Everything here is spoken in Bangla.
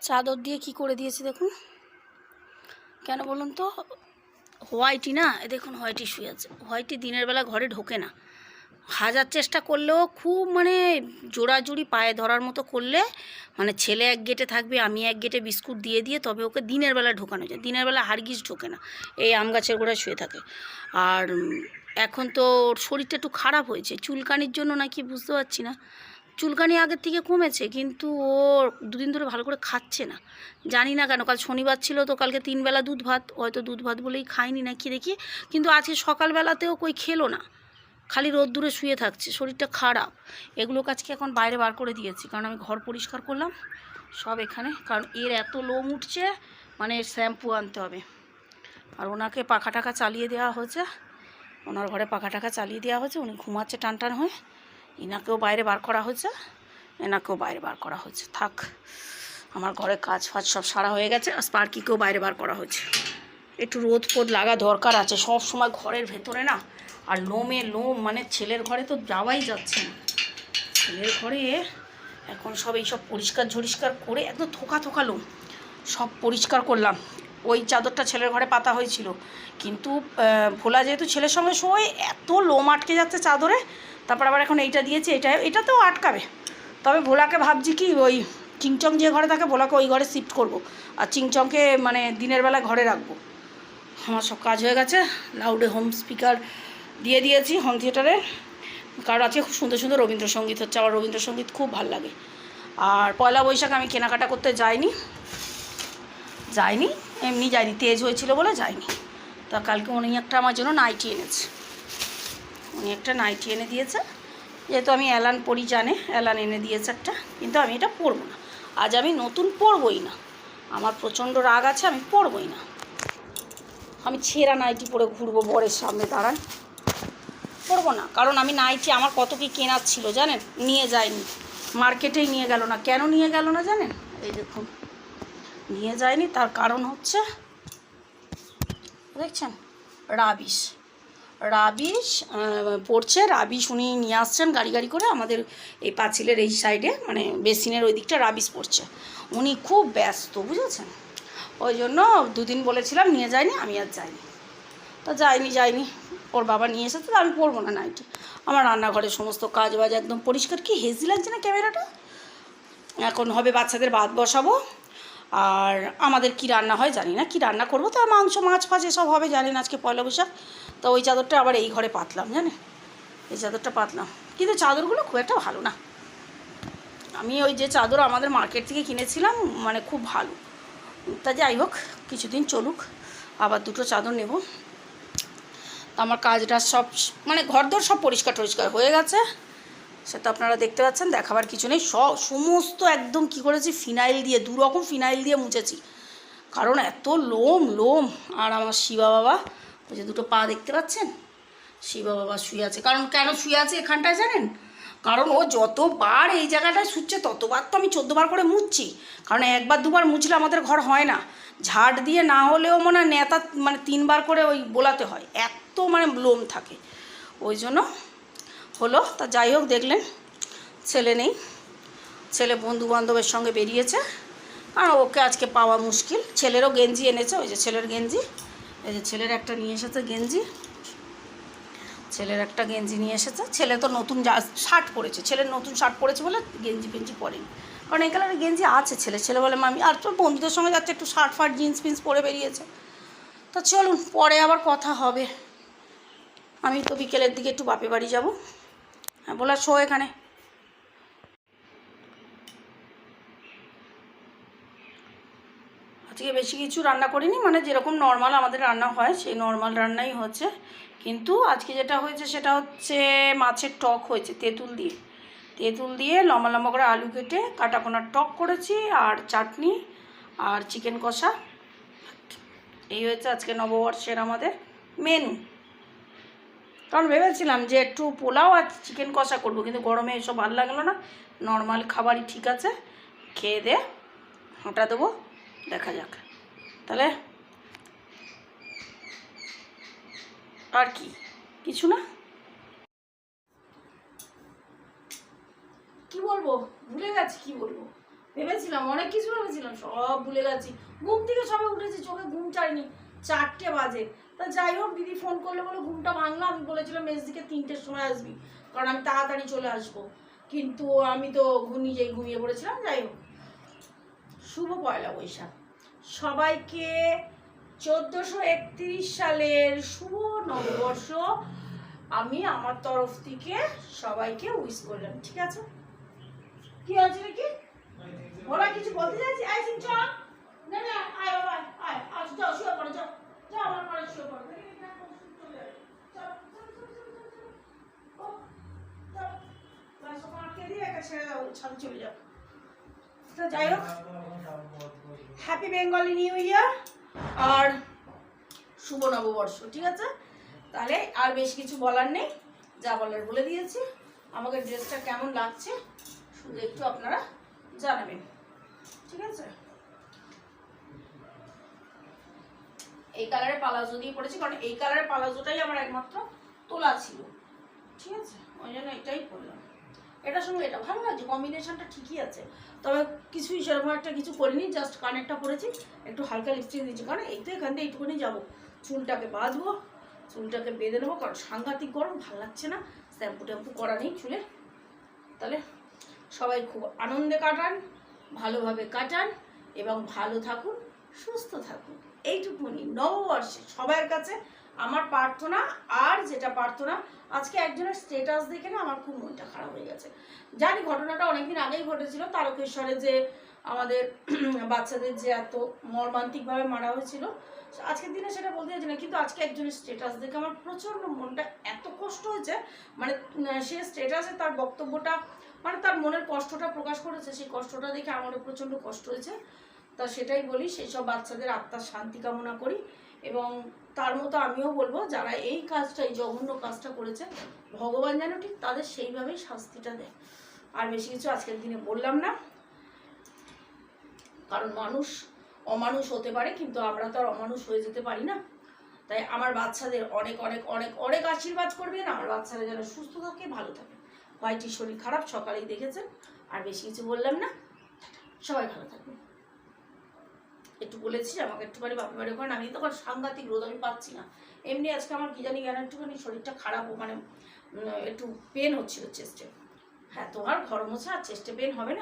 চাদর দিয়ে কি করে দিয়েছি দেখুন। কেন বলুন তো, হোয়াইটি না, দেখুন হোয়াইটি শুয়ে আছে। হোয়াইটি দিনের বেলা ঘরে ঢোকে না, হাজার চেষ্টা করলেও খুব মানে জোড়াজুড়ি পায়ে ধরার মতো করলে মানে ছেলে এক গেটে থাকবে, আমি এক গেটে বিস্কুট দিয়ে দিয়ে তবে ওকে দিনের বেলা ঢোকানো যায়। দিনের বেলা হারগিস ঢোকে না, এই আম গাছের গোড়ায় শুয়ে থাকে। আর এখন তো ওর শরীরটা একটু খারাপ হয়েছে, চুলকানির জন্য নাকি বুঝতে পারছি না। চুলকানি আগের থেকে কমেছে, কিন্তু ও দুদিন ধরে ভালো করে খাচ্ছে না, জানি না কেন। কাল শনিবার ছিল তো কালকে 3 বেলা দুধ ভাত, হয়তো দুধ ভাত বলেই খাইনি না কি দেখি, কিন্তু আজকে সকালবেলাতেও কই খেলো না, খালি রোদ্দুরে শুয়ে থাকছে, শরীরটা খারাপ। এগুলো আজকে এখন বাইরে বার করে দিয়েছি, কারণ আমি ঘর পরিষ্কার করলাম সব এখানে, কারণ এর এত লোম উঠছে, মানে শ্যাম্পু আনতে হবে। আর ওনাকে পাখা টাকা চালিয়ে দেওয়া হয়েছে, ওনার ঘরে পাখা টাকা চালিয়ে দেওয়া হয়েছে, উনি ঘুমাচ্ছে টান টান হয়ে। এনাকেও বাইরে বার করা হয়েছে, এনাকেও বাইরে বার করা হয়েছে। থাক, আমার ঘরে কাজ ফাজ সব সারা হয়ে গেছে। আর স্পার্কিকেও বাইরে বার করা হয়েছে। একটু রোদ ফোদ লাগা দরকার আছে, সব সময় ঘরের ভেতরে না, আর লোমে লোম, মানে ছেলের ঘরে তো যাওয়াই যাচ্ছে না। ছেলের ঘরে এখন সব এইসব পরিষ্কার ঝরিষ্কার করে একদম থোকা থোকা লোম সব পরিষ্কার করলাম। ওই চাদরটা ছেলের ঘরে পাতা হয়েছিল, কিন্তু ভোলা যেহেতু ছেলের সঙ্গে শোয়, এত লোম আটকে যাচ্ছে চাদরে। তারপর আবার এখন এইটা দিয়েছি, এটাতেও আটকাবে। তবে ভোলাকে ভাবছি কি, ওই চিংচং যে ঘরে থাকে ভোলাকে ওই ঘরে শিফট করব, আর চিংচংকে মানে দিনের বেলা ঘরে রাখবো। আমার সব কাজ হয়ে গেছে। লাউডে হোম স্পিকার দিয়ে দিয়েছি, হোম থিয়েটারে, কারণ আজকে খুব সুন্দর সুন্দর রবীন্দ্রসঙ্গীত হচ্ছে, আমার রবীন্দ্রসঙ্গীত খুব ভালো লাগে। আর পয়লা বৈশাখ আমি কেনাকাটা করতে যাইনি, এমনি যাইনি, তেজ হয়েছিল বলে যাইনি। তা কালকে উনি একটা আমার জন্য নাইটি এনেছে, উনি একটা নাইটি এনে দিয়েছে, যেহেতু আমি অ্যালান পরি জানে, অ্যালান এনে দিয়েছে একটা, কিন্তু আমি এটা পরবো না। আজ আমি নতুন পরবই না, আমার প্রচণ্ড রাগ আছে, আমি পরবই না। আমি ছেঁড়া নাইটি পরে ঘুরবো বরের সামনে, দাঁড়ান, পরবো না। কারণ আমি নাইটি আমার কত কি কেনার ছিল জানেন, নিয়ে যায়নি, মার্কেটেই নিয়ে গেল না। কেন নিয়ে গেল না জানেন? এই দেখুন, নিয়ে যায়নি, তার কারণ হচ্ছে দেখছেন, রাবিশ পড়ছে। রাবিশ উনি নিয়ে আসছেন গাড়ি গাড়ি করে আমাদের এই পাঁচিলের এই সাইডে, মানে বেসিনের ওই দিকটা রাবিশ পড়ছে। উনি খুব ব্যস্ত, বুঝেছেন, ওই জন্য দুদিন বলেছিলাম নিয়ে যায়নি, আমি আর যাইনি। তো যাইনি, ওর বাবা নিয়ে এসেছে, তো আমি পরবো না নাইটি। আমার রান্নাঘরের সমস্ত কাজ বাজ একদম পরিষ্কার। কি হেজি লাগছে না ক্যামেরাটা? এখন হবে বাচ্চাদের ভাত বসাবো, আর আমাদের কি রান্না হয় জানি না, কি রান্না করবো, তো মাংস মাছ ফাছ এসব হবে, জানেন আজকে পয়লা বৈশাখ। তো ওই চাদরটা আবার এই ঘরে পাতলাম, জানেন, এই চাদরটা পাতলাম, কিন্তু চাদরগুলো খুব একটা ভালো না। আমি ওই যে চাদর আমাদের মার্কেট থেকে কিনেছিলাম, মানে খুব ভালো। তা যাই হোক, কিছুদিন চলুক, আবার দুটো চাদর নেব। তো আমার কাজটা সব মানে ঘরদোর সব পরিষ্কার টরিষ্কার হয়ে গেছে, সেটা আপনারা দেখতে পাচ্ছেন, দেখাবার কিছু নেই। সমস্ত একদম কি করেছি, ফিনাইল দিয়ে, 2 রকম ফিনাইল দিয়ে মুছেছি, কারণ এত লোম। আর আমার শিবা বাবা, ওই যে দুটো পা দেখতে পাচ্ছেন, শিবা বাবা শুয়ে আছে। কারণ কেন শুয়ে আছে এখানটায় জানেন? কারণ ও যতবার এই জায়গাটায় শুচ্ছে ততবার তো আমি 14 বার করে মুছছি, কারণ 1 বার 2 বার মুছলে আমাদের ঘর হয় না। ঝাড় দিয়ে না হলেও মনে হয় নেতা, মানে 3 বার করে ওই বোলাতে হয়, এত মানে লোম থাকে, ওই জন্য হলো। তা যাই হোক, দেখলেন ছেলে নেই, ছেলে বন্ধু বান্ধবের সঙ্গে বেরিয়েছে, আর ওকে আজকে পাওয়া মুশকিল। ছেলেরও গেঞ্জি এনেছে, ওই যে ছেলের গেঞ্জি, এই যে ছেলের একটা নিয়ে এসেছে গেঞ্জি, ছেলের একটা গেঞ্জি নিয়ে এসেছে। ছেলে তো নতুন শার্ট পরেছে, ছেলের নতুন শার্ট পরেছে বলে গেঞ্জি ফেঞ্জি পরেনি, কারণ এই কালারের গেঞ্জি আছে ছেলে বলে মামি, আর তোর বন্ধুদের সঙ্গে যাচ্ছে, একটু শার্ট ফার্ট জিন্স ফিন্স পরে বেরিয়েছে। তা চলুন, পরে আবার কথা হবে। আমি তো বিকেলের দিকে একটু বাপের বাড়ি যাব। হ্যাঁ, বলা শো এখানে। আজকে বেশি কিছু রান্না করিনি, মানে যেরকম নর্মাল আমাদের রান্না হয় সেই নর্মাল রান্নাই হচ্ছে, কিন্তু আজকে যেটা হয়েছে সেটা হচ্ছে মাছের টক হয়েছে তেঁতুল দিয়ে লম্বা লম্বা করে আলু কেটে কাটাপোনার টক করেছি, আর চাটনি, আর চিকেন কষা। এই হয়েছে আজকে নববর্ষের আমাদের মেনু। কারণ ভেবেছিলাম যে একটু পোলাও আর চিকেন কষা করবো, কিন্তু গরমে এসব ভালো লাগলো না, নর্মাল খাবারই ঠিক আছে, খেয়ে দিয়ে হাঁটা দেবো, দেখা যাক। তাহলে আর কি, কিছু না, কি বলবো, ভুলে গেছি কি বলবো। ভেবেছিলাম অনেক কিছু ভেবেছিলাম, সব ভুলে গেছি। ঘুম থেকে সবে উঠেছি, চোখে ঘুম চাইনি, 4টে বাজে। তা যাই হোক, দিদি ফোন করলে বলে ঘুমটা ভাঙলো। আমি বলেছিলাম মেজদিকে 3টের সময় আসবি, কারণ আমি তাড়াতাড়ি চলে আসবো, কিন্তু আমি তো নিজেই ঘুমিয়ে পড়েছিলাম। যাই হোক, শুভ পয়লা বৈশাখ সবাইকে। 1431 সালের শুভ নববর্ষ আমি আমার তরফ থেকে সবাইকে উইশ করলাম, ঠিক আছে? কি আছে নাকি ওরা কিছু বলতে যাচ্ছি? আই চিন চল, না না, আয় বাবা, আয় আজ যাও, শুয়ে পড়ো, যাও যাও, আমার ঘরে শুয়ে পড়ো। চলে যাও। তো যাই হোক, হ্যাপি বেঙ্গলি নিউ ইয়ার আর শুভ নববর্ষ, ঠিক আছে? তাহলে আর বেশ কিছু বলার নেই, যা বলার বলে দিয়েছি। আমাকে ড্রেসটা কেমন লাগছে শুধু একটু আপনারা জানাবেন, ঠিক আছে? এই কালারের পালাজো দিয়ে পড়েছি, কারণ এই কালারের পালাজোটাই আমার একমাত্র তোলা ছিল, ঠিক আছে? ওই জন্য এটাই পরলাম। এটার সঙ্গে এটা ভালো লাগছে, কম্বিনেশনটা ঠিকই আছে। তবে কিছুই সেরকম একটা কিছু করিনি, জাস্ট কানেরটা পরেছি, একটু হালকা লিপস্টিক দিয়েছি, কারণ এই তো এখান থেকে এইটুকুনি যাবো। চুলটাকে বাঁধবো, চুলটাকে বেঁধে নেবো, কারণ সাংঘাতিক গরম, ভালো লাগছে না। শ্যাম্পু ট্যাম্পু করা নেই চুলে। তাহলে সবাই খুব আনন্দে কাটান, ভালোভাবে কাটান এবং ভালো থাকুন, সুস্থ থাকুন, এইটুকুনি নববর্ষে সবার কাছে আমার প্রার্থনা। আর যেটা প্রার্থনা, আজকে একজনের স্ট্যাটাস দেখে না আমার খুব মনটা খারাপ হয়ে গেছে। জানি ঘটনাটা অনেকদিন আগেই ঘটেছিল, তারকেশ্বরে যে আমাদের বাচ্চাদের যে এত মর্মান্তিকভাবে মারা হয়েছিল, আজকের দিনে সেটা বলতে চাইছি না, কিন্তু আজকে একজনের স্ট্যাটাস দেখে আমার প্রচণ্ড মনটা এত কষ্ট হয়েছে। মানে সে স্ট্যাটাসে তার বক্তব্যটা, মানে তার মনের কষ্টটা প্রকাশ করেছে, সেই কষ্টটা দেখে আমারও প্রচণ্ড কষ্ট হয়েছে। তা সেটাই বলি, সেই সব বাচ্চাদের আত্মার শান্তি কামনা করি। এবং তার মতো আমিও বলবো, যারা এই কাজটা, এই জঘন্য কাজটা করেছে, ভগবান যেন ঠিক তাদের সেইভাবেই শাস্তিটা দেয়। আর বেশি কিছু আজকের দিনে বললাম না, কারণ মানুষ অমানুষ হতে পারে, কিন্তু আমরা তো আর অমানুষ হয়ে যেতে পারি না। তাই আমার বাচ্চাদের অনেক অনেক অনেক অনেক আশীর্বাদ করবেন, আমার বাচ্চারা যেন সুস্থ থাকে, ভালো থাকে। ভাইটির শরীর খারাপ, সকালেই দেখেছেন। আর বেশি কিছু বললাম না, সবাই ভালো থাকবেন। একটু বলেছি আমাকে একটুখানি বাপের বাড়ি করেন, আমি তখন সাংঘাতিক রোদ, আমি পাচ্ছি না। এমনি আজকে আমার কি জানি কেন একটুখানি শরীরটা খারাপ, মানে একটু পেন হচ্ছিল চেস্টে। হ্যাঁ, তোমার ঘর মোছা আর চেস্টে পেন হবে না?